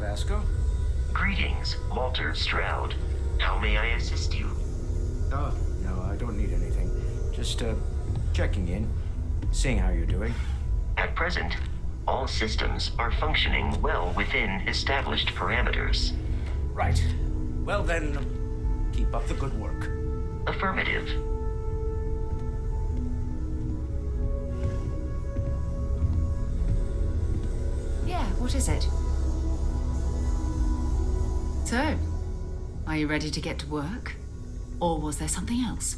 Vasco? Greetings, Walter Stroud. How may I assist you? Oh, no, I don't need anything. Just, checking in, seeing how you're doing. At present, all systems are functioning well within established parameters. Right. Well then, keep up the good work. Affirmative. Yeah, what is it? So, are you ready to get to work? Or was there something else?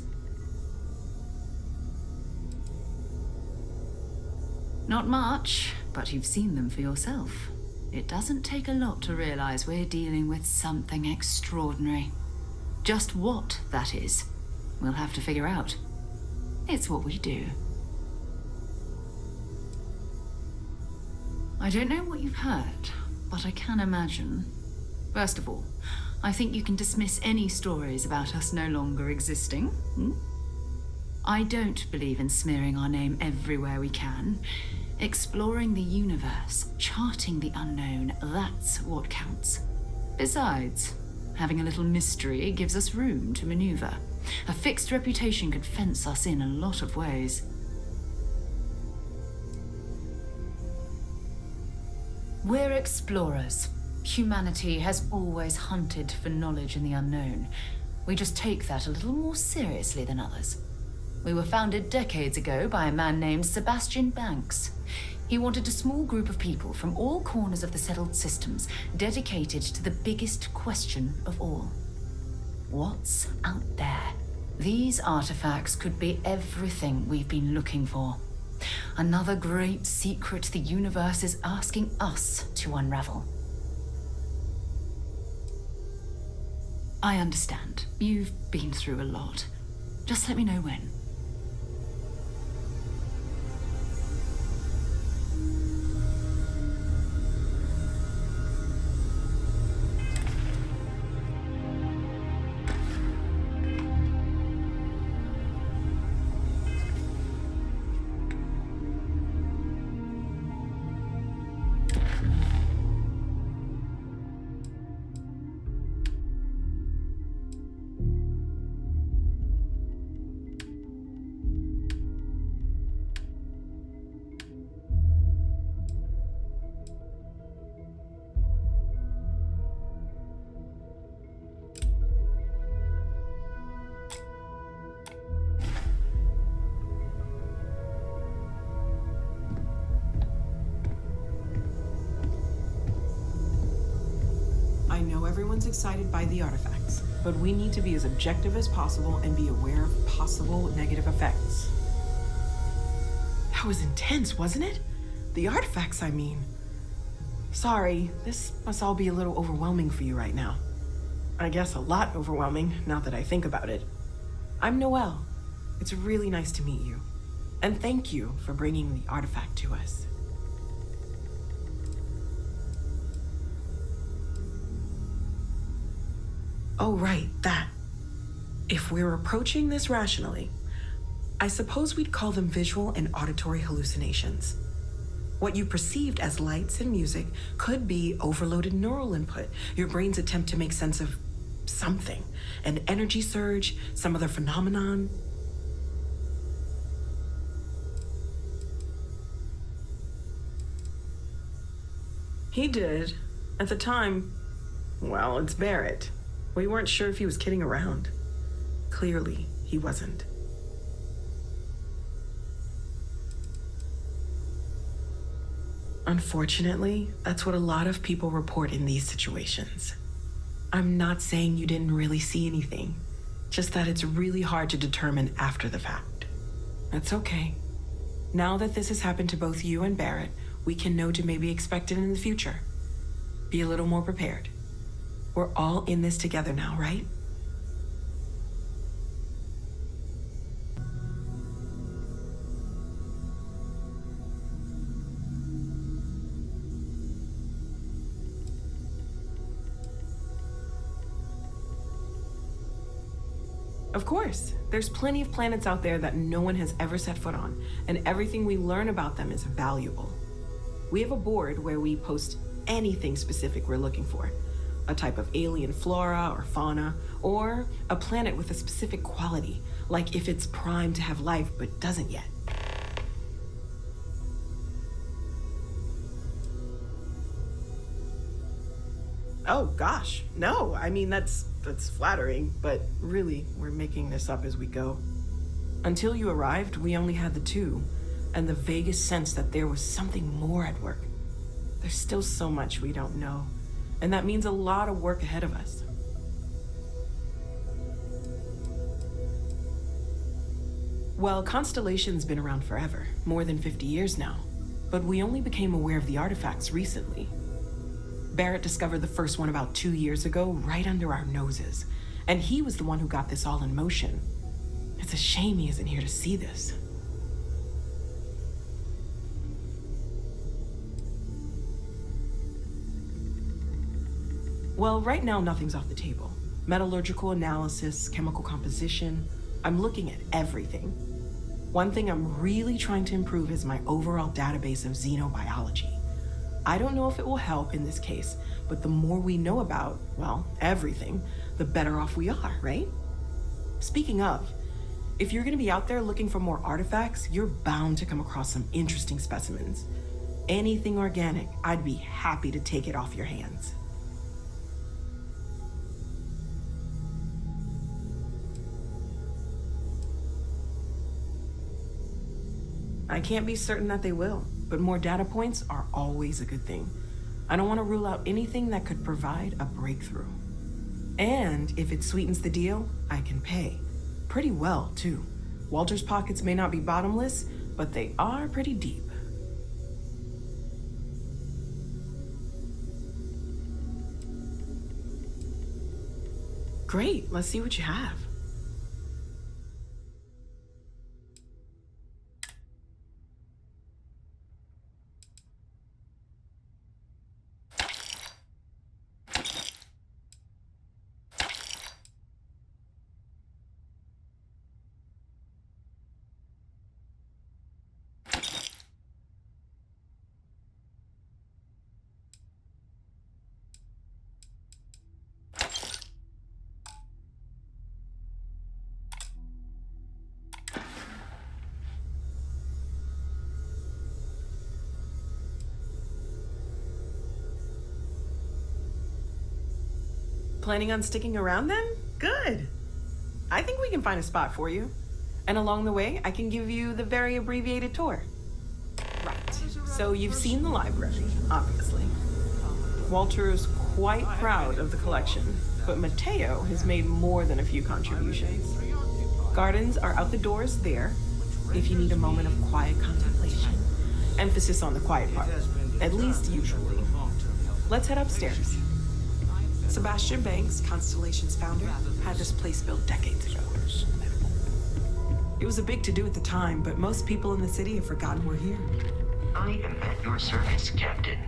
Not much, but you've seen them for yourself. It doesn't take a lot to realize we're dealing with something extraordinary. Just what that is, we'll have to figure out. It's what we do. I don't know what you've heard, but I can imagine. First of all, I think you can dismiss any stories about us no longer existing. I don't believe in smearing our name everywhere we can. Exploring the universe, charting the unknown, that's what counts. Besides, having a little mystery gives us room to maneuver. A fixed reputation could fence us in a lot of ways. We're explorers. Humanity has always hunted for knowledge in the unknown. We just take that a little more seriously than others. We were founded decades ago by a man named Sebastian Banks. He wanted a small group of people from all corners of the settled systems dedicated to the biggest question of all. What's out there? These artifacts could be everything we've been looking for. Another great secret the universe is asking us to unravel. I understand. You've been through a lot. Just let me know when. I know everyone's excited by the artifacts, but we need to be as objective as possible and be aware of possible negative effects. That was intense, wasn't it? The artifacts, I mean. Sorry, this must all be a little overwhelming for you right now. I guess a lot overwhelming, now that I think about it. I'm Noelle. It's really nice to meet you. And thank you for bringing the artifact to us. Oh, right, that. If we're approaching this rationally, I suppose we'd call them visual and auditory hallucinations. What you perceived as lights and music could be overloaded neural input, your brain's attempt to make sense of something, an energy surge, some other phenomenon. He did. At the time, well, it's Barrett. We weren't sure if he was kidding around. Clearly, he wasn't. Unfortunately, that's what a lot of people report in these situations. I'm not saying you didn't really see anything, just that it's really hard to determine after the fact. That's okay. Now that this has happened to both you and Barrett, we can know to maybe expect it in the future. Be a little more prepared. We're all in this together now, right? Of course. There's plenty of planets out there that no one has ever set foot on, and everything we learn about them is valuable. We have a board where we post anything specific we're looking for. A type of alien flora or fauna, or a planet with a specific quality, like if it's primed to have life but doesn't yet. Oh gosh, no, I mean that's flattering, but really, we're making this up as we go. Until you arrived, we only had the two, and the vaguest sense that there was something more at work. There's still so much we don't know, and that means a lot of work ahead of us. Well, Constellation's been around forever, more than 50 years now, but we only became aware of the artifacts recently. Barrett discovered the first one about 2 years ago, right under our noses, and he was the one who got this all in motion. It's a shame he isn't here to see this. Well, right now nothing's off the table. Metallurgical analysis, chemical composition, I'm looking at everything. One thing I'm really trying to improve is my overall database of xenobiology. I don't know if it will help in this case, but the more we know about, well, everything, the better off we are, right? Speaking of, if you're gonna be out there looking for more artifacts, you're bound to come across some interesting specimens. Anything organic, I'd be happy to take it off your hands. I can't be certain that they will, but more data points are always a good thing. I don't want to rule out anything that could provide a breakthrough. And if it sweetens the deal, I can pay. Pretty well, too. Walter's pockets may not be bottomless, but they are pretty deep. Great, let's see what you have. Planning on sticking around then? Good. I think we can find a spot for you. And along the way, I can give you the very abbreviated tour. Right. So you've seen the library, obviously. Walter is quite proud of the collection, but Mateo has made more than a few contributions. Gardens are out the doors there, if you need a moment of quiet contemplation. Emphasis on the quiet part, at least usually. Let's head upstairs. Sebastian Banks, Constellation's founder, had this place built decades ago. It was a big to-do at the time, but most people in the city have forgotten we're here. I am at your service, Captain.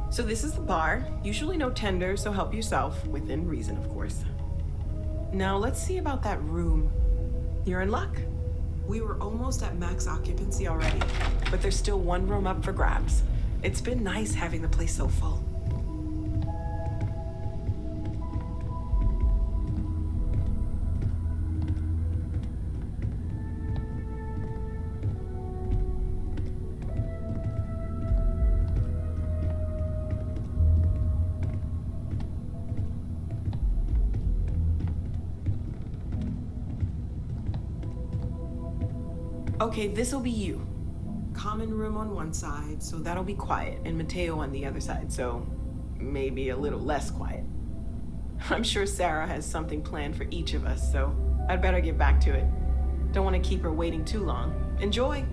So this is the bar. Usually no tender, so help yourself, within reason, of course. Now let's see about that room. You're in luck. We were almost at max occupancy already, but there's still one room up for grabs. It's been nice having the place so full. Okay, this'll be you. Common room on one side, so that'll be quiet, and Mateo on the other side, so maybe a little less quiet. I'm sure Sarah has something planned for each of us, so I'd better get back to it. Don't want to keep her waiting too long. Enjoy!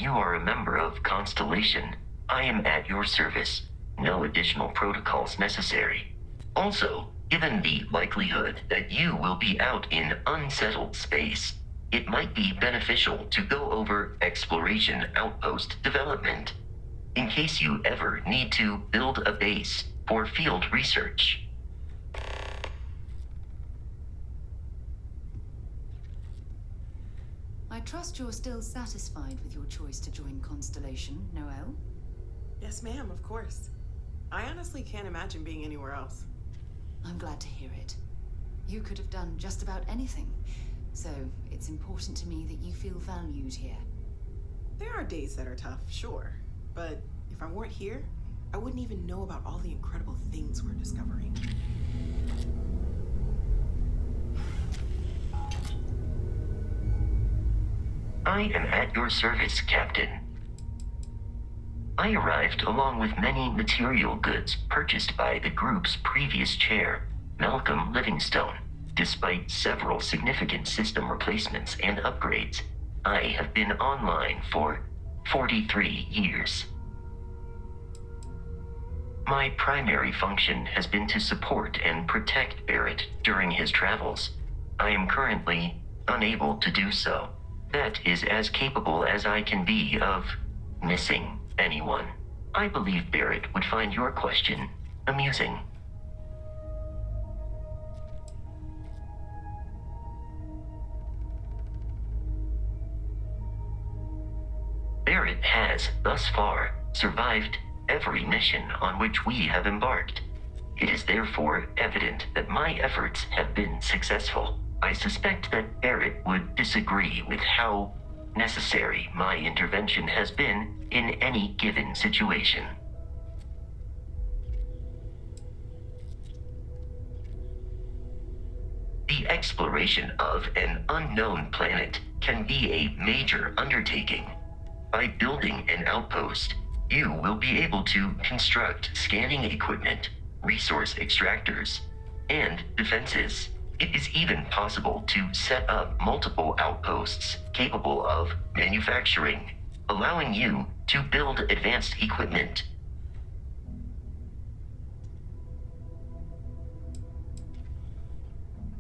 you are a member of Constellation, I am at your service. No additional protocols necessary. Also, given the likelihood that you will be out in unsettled space, it might be beneficial to go over exploration outpost development, in case you ever need to build a base for field research. I trust you're still satisfied with your choice to join Constellation, Noel? Yes, ma'am, of course. I honestly can't imagine being anywhere else. I'm glad to hear it. You could have done just about anything, so it's important to me that you feel valued here. There are days that are tough, sure. But if I weren't here, I wouldn't even know about all the incredible things we're discovering. I am at your service, Captain. I arrived along with many material goods purchased by the group's previous chair, Malcolm Livingstone. Despite several significant system replacements and upgrades, I have been online for 43 years. My primary function has been to support and protect Barrett during his travels. I am currently unable to do so. That is as capable as I can be of missing anyone. I believe Barrett would find your question amusing. Barrett has, thus far, survived every mission on which we have embarked. It is therefore evident that my efforts have been successful. I suspect that Barrett would disagree with how necessary my intervention has been in any given situation. The exploration of an unknown planet can be a major undertaking. By building an outpost, you will be able to construct scanning equipment, resource extractors, and defenses. It is even possible to set up multiple outposts capable of manufacturing, allowing you to build advanced equipment.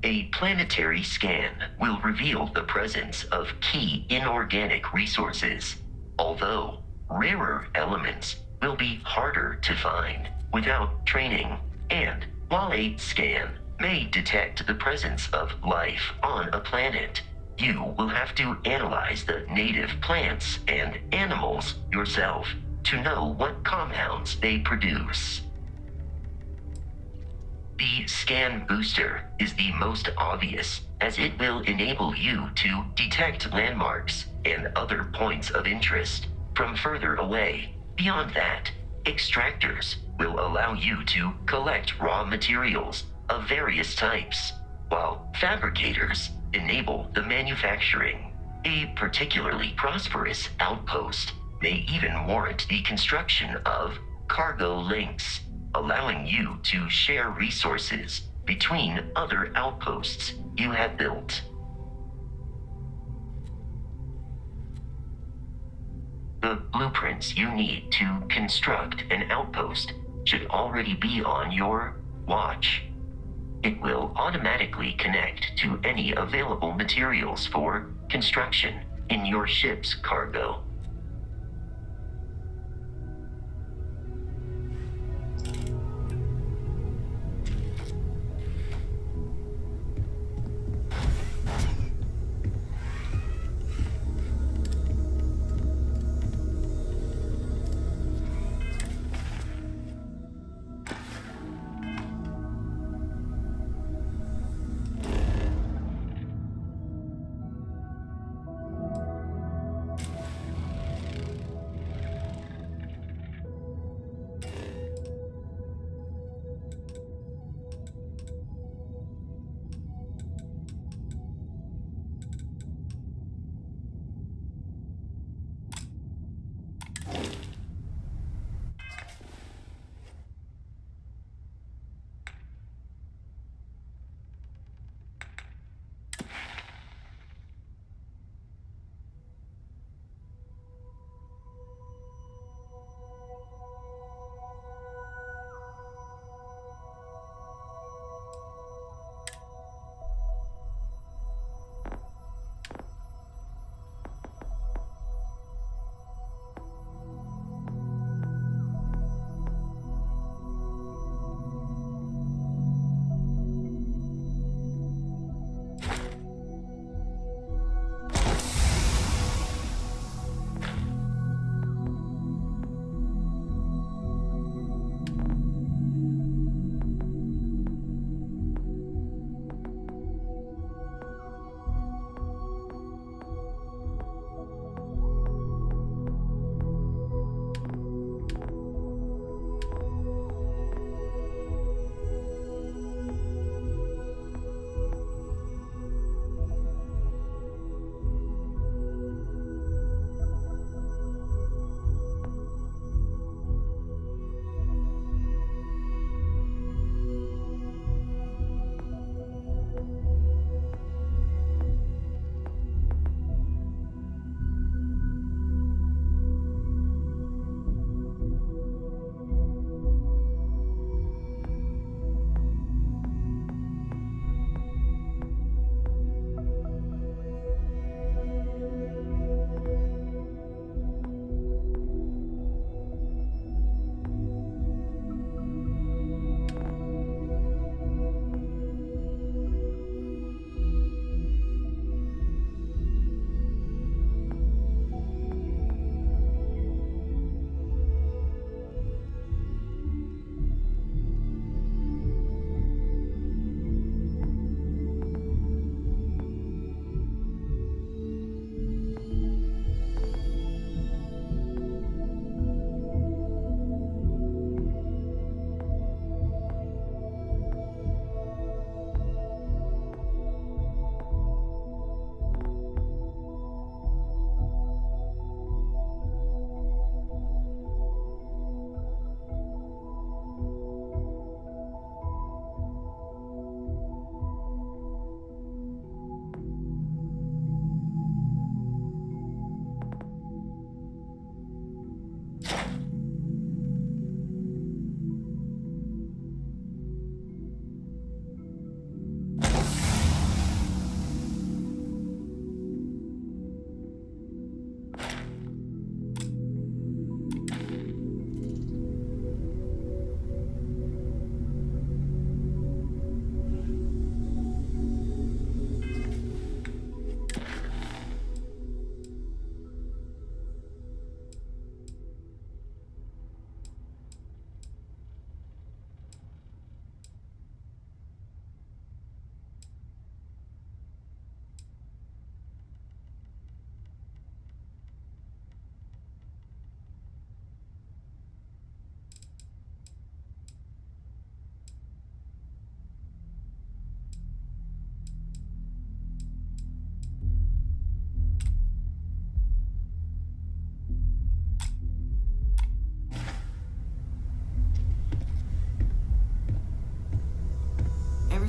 A planetary scan will reveal the presence of key inorganic resources, although rarer elements will be harder to find without training. And while a scan may detect the presence of life on a planet, you will have to analyze the native plants and animals yourself to know what compounds they produce. The scan booster is the most obvious, as it will enable you to detect landmarks and other points of interest from further away. Beyond that, extractors will allow you to collect raw materials of various types, while fabricators enable the manufacturing. A particularly prosperous outpost may even warrant the construction of cargo links, allowing you to share resources between other outposts you have built. The blueprints you need to construct an outpost should already be on your watch. It will automatically connect to any available materials for construction in your ship's cargo.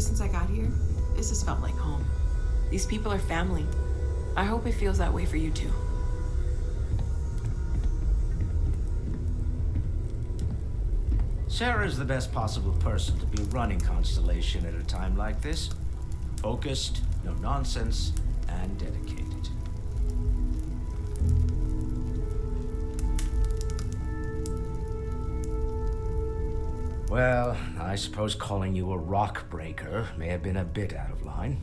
since I got here, this has felt like home. These people are family. I hope it feels that way for you too. Sarah's the best possible person to be running Constellation at a time like this. Focused, no nonsense, and dedicated. Well, I suppose calling you a rock breaker may have been a bit out of line.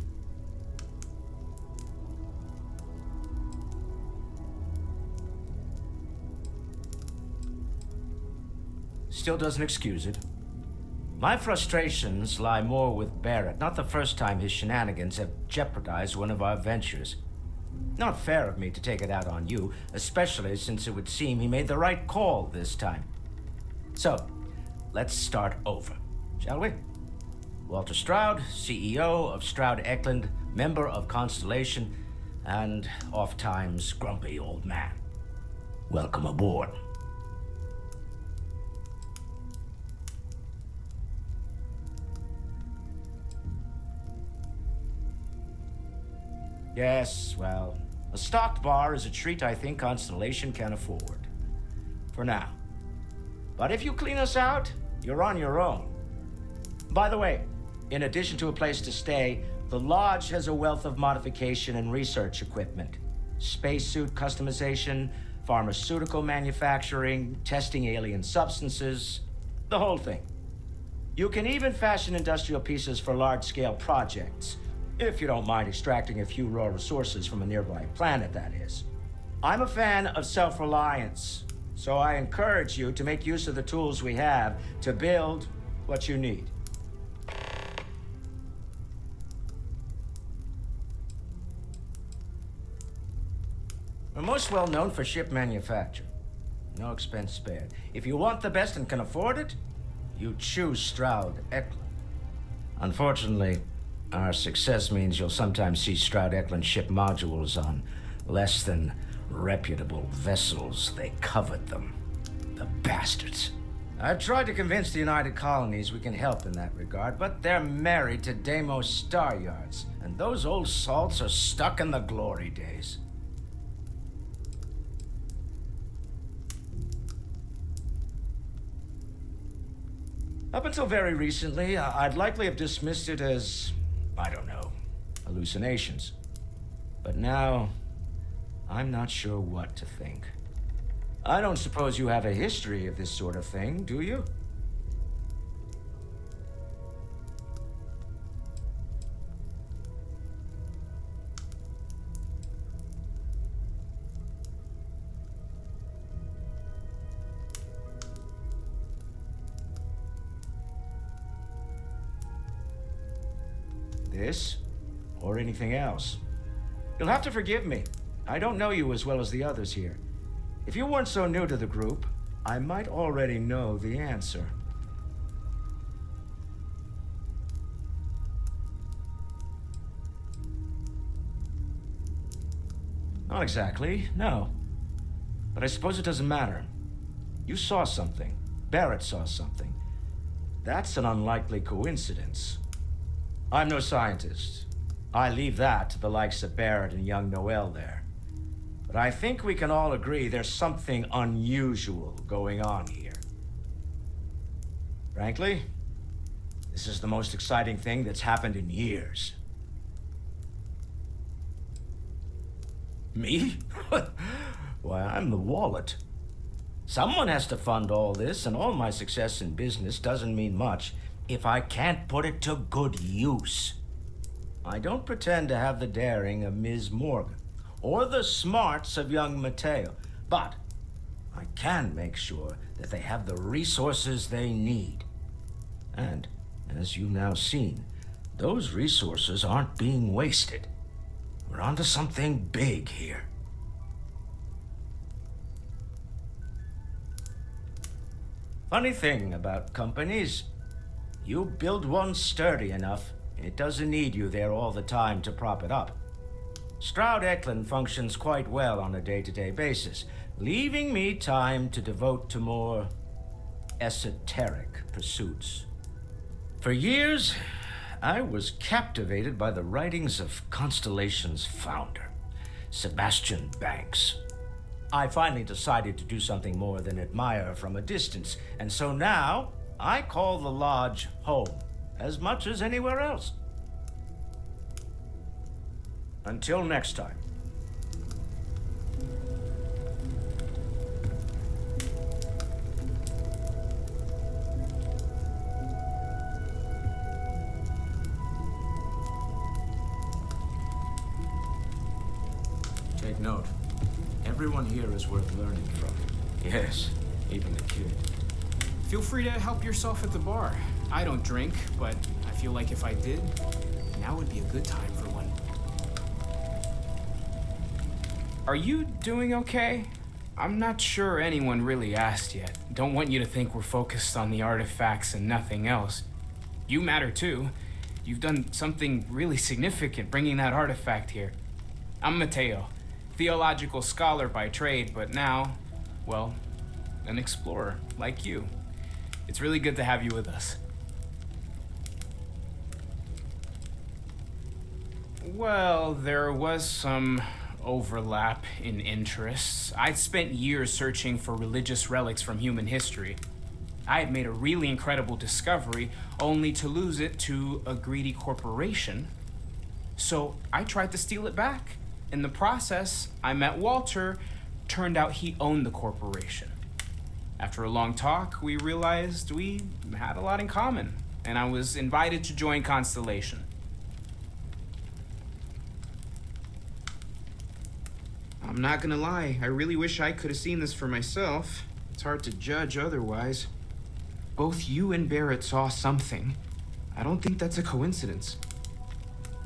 Still doesn't excuse it. My frustrations lie more with Barrett, not the first time his shenanigans have jeopardized one of our ventures. Not fair of me to take it out on you, especially since it would seem he made the right call this time. So, let's start over, shall we? Walter Stroud, CEO of Stroud Eklund, member of Constellation, and oft-times grumpy old man. Welcome aboard. Yes, well, a stocked bar is a treat I think Constellation can afford. For now. But if you clean us out, you're on your own. By the way, in addition to a place to stay, the Lodge has a wealth of modification and research equipment. Spacesuit customization, pharmaceutical manufacturing, testing alien substances, the whole thing. You can even fashion industrial pieces for large-scale projects, if you don't mind extracting a few raw resources from a nearby planet, that is. I'm a fan of self-reliance, so I encourage you to make use of the tools we have to build what you need. We're most well known for ship manufacture. No expense spared. If you want the best and can afford it, you choose Stroud Eklund. Unfortunately, our success means you'll sometimes see Stroud Eklund ship modules on less than reputable vessels. They covet them. The bastards. I've tried to convince the United Colonies we can help in that regard, but they're married to Deimos Star Yards, and those old salts are stuck in the glory days. Up until very recently, I'd likely have dismissed it as, I don't know, hallucinations. But now, I'm not sure what to think. I don't suppose you have a history of this sort of thing, do you? This, or anything else. You'll have to forgive me. I don't know you as well as the others here. If you weren't so new to the group, I might already know the answer. Not exactly, no. But I suppose it doesn't matter. You saw something. Barrett saw something. That's an unlikely coincidence. I'm no scientist. I leave that to the likes of Barrett and young Noel there. But I think we can all agree there's something unusual going on here. Frankly, this is the most exciting thing that's happened in years. Me? Why, I'm the wallet. Someone has to fund all this, and all my success in business doesn't mean much if I can't put it to good use. I don't pretend to have the daring of Ms. Morgan, or the smarts of young Mateo, but I can make sure that they have the resources they need. And, as you've now seen, those resources aren't being wasted. We're onto something big here. Funny thing about companies, you build one sturdy enough, it doesn't need you there all the time to prop it up. Stroud Eklund functions quite well on a day-to-day basis, leaving me time to devote to more esoteric pursuits. For years, I was captivated by the writings of Constellation's founder, Sebastian Banks. I finally decided to do something more than admire from a distance, and so now I call the lodge home as much as anywhere else. Until next time. Take note. Everyone here is worth learning from. Yes, even the kid. Feel free to help yourself at the bar. I don't drink, but I feel like if I did, now would be a good time for one. Are you doing okay? I'm not sure anyone really asked yet. Don't want you to think we're focused on the artifacts and nothing else. You matter too. You've done something really significant bringing that artifact here. I'm Mateo, theological scholar by trade, but now, well, an explorer like you. It's really good to have you with us. Well, there was some overlap in interests. I'd spent years searching for religious relics from human history. I had made a really incredible discovery, only to lose it to a greedy corporation. So I tried to steal it back. In the process, I met Walter. Turned out he owned the corporation. After a long talk, we realized we had a lot in common, and I was invited to join Constellation. I'm not gonna lie, I really wish I could have seen this for myself. It's hard to judge otherwise. Both you and Barrett saw something. I don't think that's a coincidence.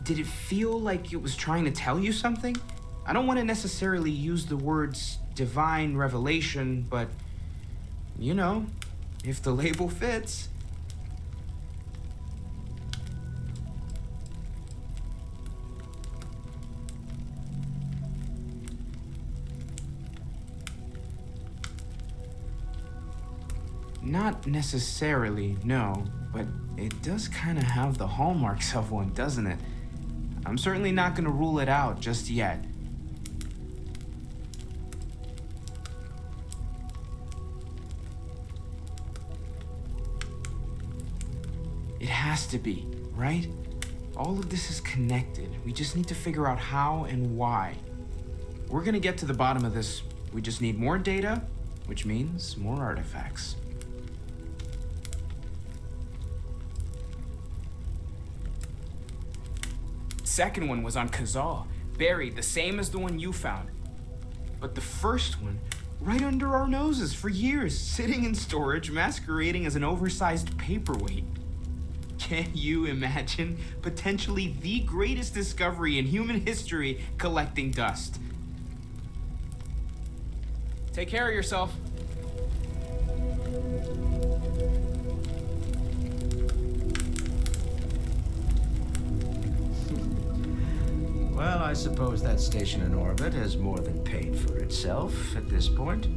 Did it feel like it was trying to tell you something? I don't want to necessarily use the words divine revelation, but you know, if the label fits. Not necessarily, no, but it does kind of have the hallmarks of one, doesn't it? I'm certainly not going to rule it out just yet. It has to be, right? All of this is connected. We just need to figure out how and why. We're gonna get to the bottom of this. We just need more data, which means more artifacts. Second one was on Kazal, buried, the same as the one you found. But the first one, right under our noses for years, sitting in storage, masquerading as an oversized paperweight. Can you imagine potentially the greatest discovery in human history collecting dust? Take care of yourself. Well, I suppose that station in orbit has more than paid for itself at this point.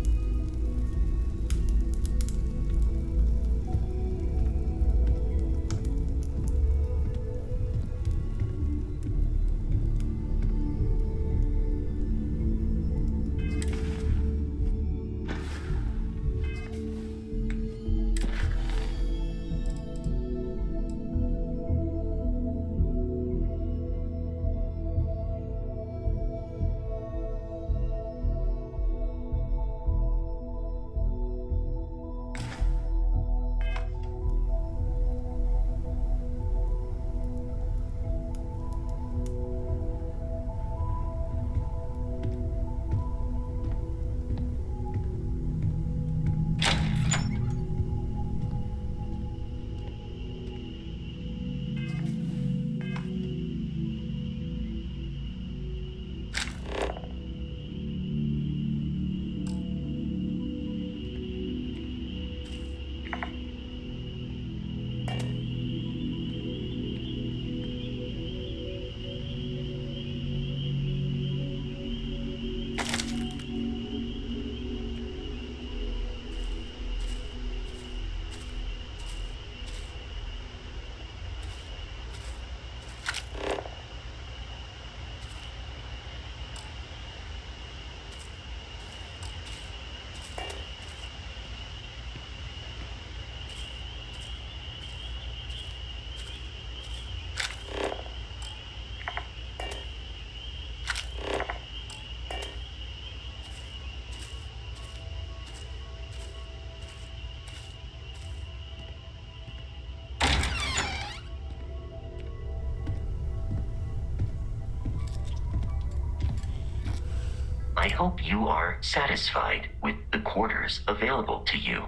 hope you are satisfied with the quarters available to you.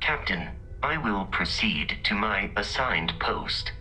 Captain, I will proceed to my assigned post.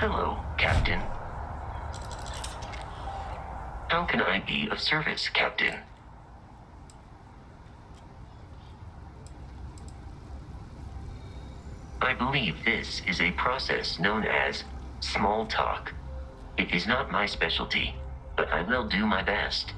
Hello, Captain. How can I be of service, Captain? I believe this is a process known as small talk. It is not my specialty, but I will do my best.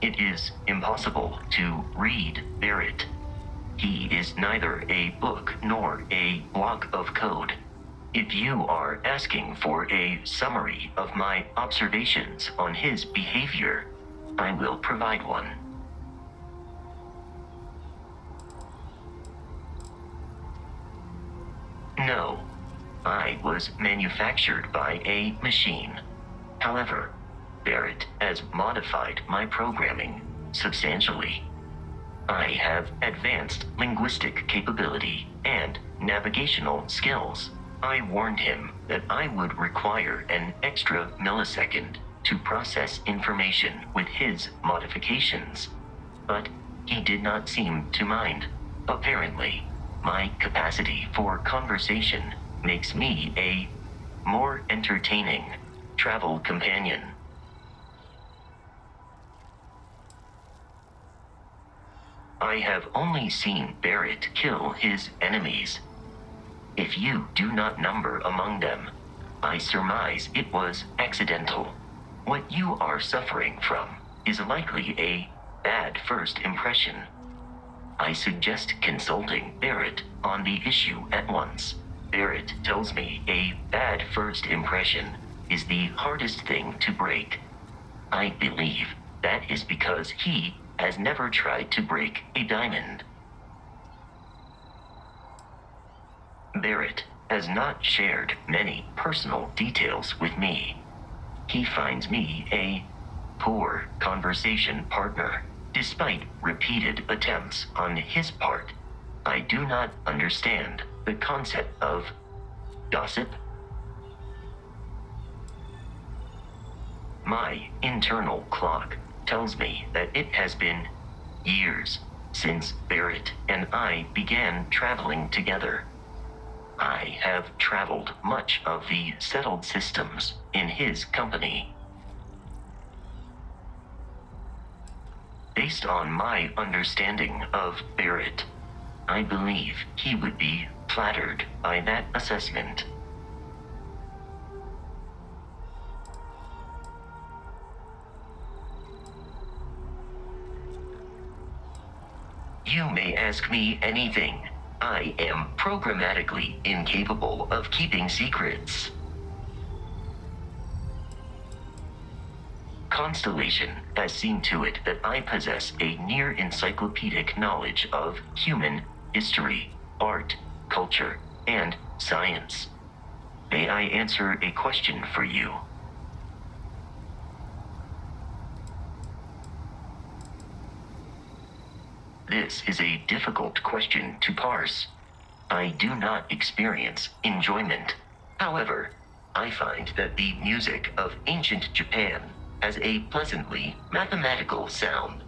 It is impossible to read Barrett. He is neither a book nor a block of code. If you are asking for a summary of my observations on his behavior, I will provide one. No, I was manufactured by a machine. However, Barrett has modified my programming substantially. I have advanced linguistic capability and navigational skills. I warned him that I would require an extra millisecond to process information with his modifications, but he did not seem to mind. Apparently, my capacity for conversation makes me a more entertaining travel companion. I have only seen Barrett kill his enemies. If you do not number among them, I surmise it was accidental. What you are suffering from is likely a bad first impression. I suggest consulting Barrett on the issue at once. Barrett tells me a bad first impression is the hardest thing to break. I believe that is because he has never tried to break a diamond. Barrett has not shared many personal details with me. He finds me a poor conversation partner, despite repeated attempts on his part. I do not understand the concept of gossip. My internal clock tells me that it has been years since Barrett and I began traveling together. I have traveled much of the settled systems in his company. Based on my understanding of Barrett, I believe he would be flattered by that assessment. You may ask me anything. I am programmatically incapable of keeping secrets. Constellation has seen to it that I possess a near encyclopedic knowledge of human history, art, culture, and science. May I answer a question for you? This is a difficult question to parse. I do not experience enjoyment. However, I find that the music of ancient Japan has a pleasantly mathematical sound.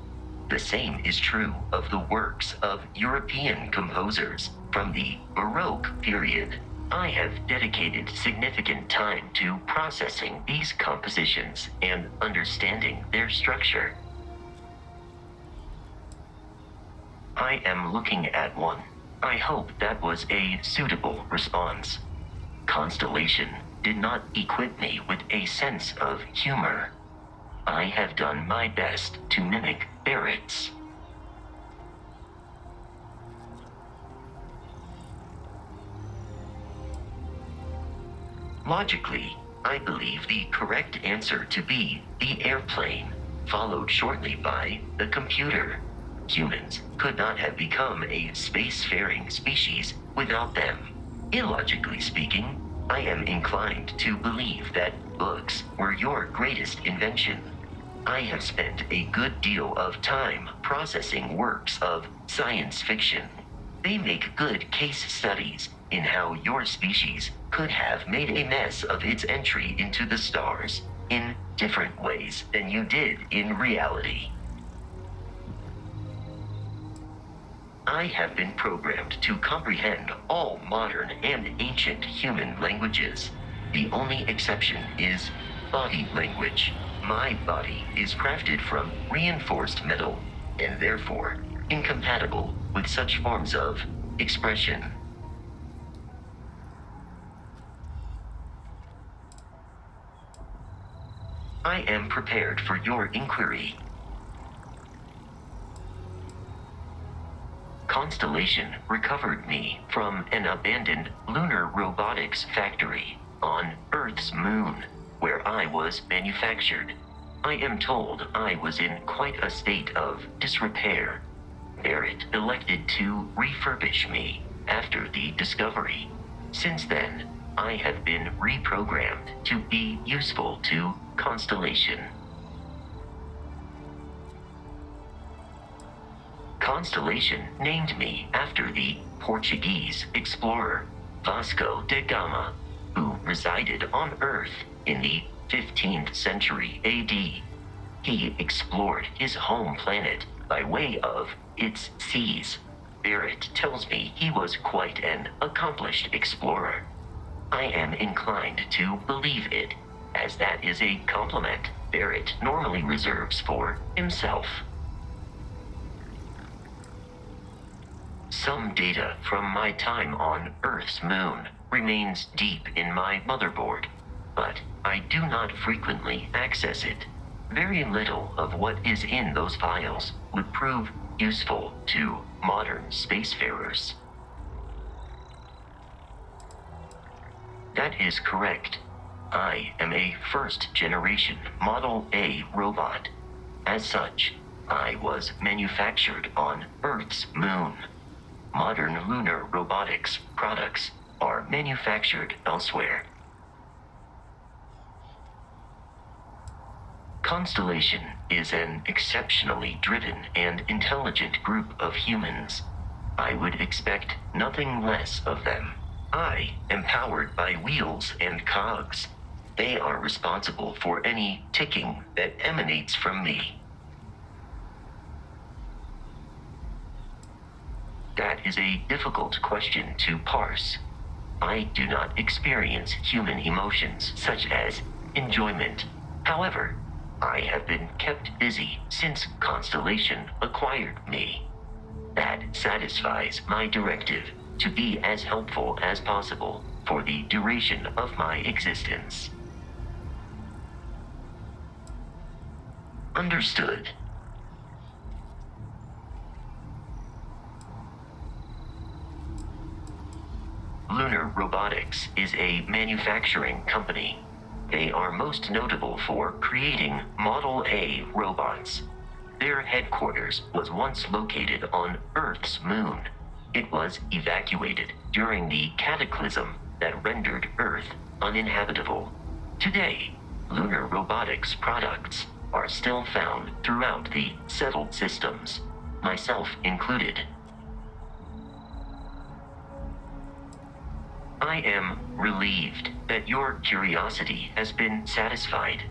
The same is true of the works of European composers from the Baroque period. I have dedicated significant time to processing these compositions and understanding their structure. I am looking at one. I hope that was a suitable response. Constellation did not equip me with a sense of humor. I have done my best to mimic Barrett's. Logically, I believe the correct answer to be the airplane, followed shortly by the computer. Humans could not have become a spacefaring species without them. Illogically speaking, I am inclined to believe that books were your greatest invention. I have spent a good deal of time processing works of science fiction. They make good case studies in how your species could have made a mess of its entry into the stars in different ways than you did in reality. I have been programmed to comprehend all modern and ancient human languages. The only exception is body language. My body is crafted from reinforced metal, and therefore incompatible with such forms of expression. I am prepared for your inquiry. Constellation recovered me from an abandoned lunar robotics factory on Earth's moon, where I was manufactured. I am told I was in quite a state of disrepair. Barrett elected to refurbish me after the discovery. Since then, I have been reprogrammed to be useful to Constellation. Constellation named me after the Portuguese explorer Vasco da Gama, who resided on Earth in the 15th century AD. He explored his home planet by way of its seas. Barrett tells me he was quite an accomplished explorer. I am inclined to believe it, as that is a compliment Barrett normally reserves for himself. Some data from my time on Earth's moon remains deep in my motherboard, but I do not frequently access it. Very little of what is in those files would prove useful to modern spacefarers. That is correct. I am a first-generation Model A robot. As such, I was manufactured on Earth's moon. Modern lunar robotics products are manufactured elsewhere. Constellation is an exceptionally driven and intelligent group of humans. I would expect nothing less of them. I am powered by wheels and cogs. They are responsible for any ticking that emanates from me. That is a difficult question to parse. I do not experience human emotions such as enjoyment. However, I have been kept busy since Constellation acquired me. That satisfies my directive to be as helpful as possible for the duration of my existence. Understood. Lunar Robotics is a manufacturing company. They are most notable for creating Model A robots. Their headquarters was once located on Earth's moon. It was evacuated during the cataclysm that rendered Earth uninhabitable. Today, Lunar Robotics products are still found throughout the settled systems, myself included. I am relieved that your curiosity has been satisfied.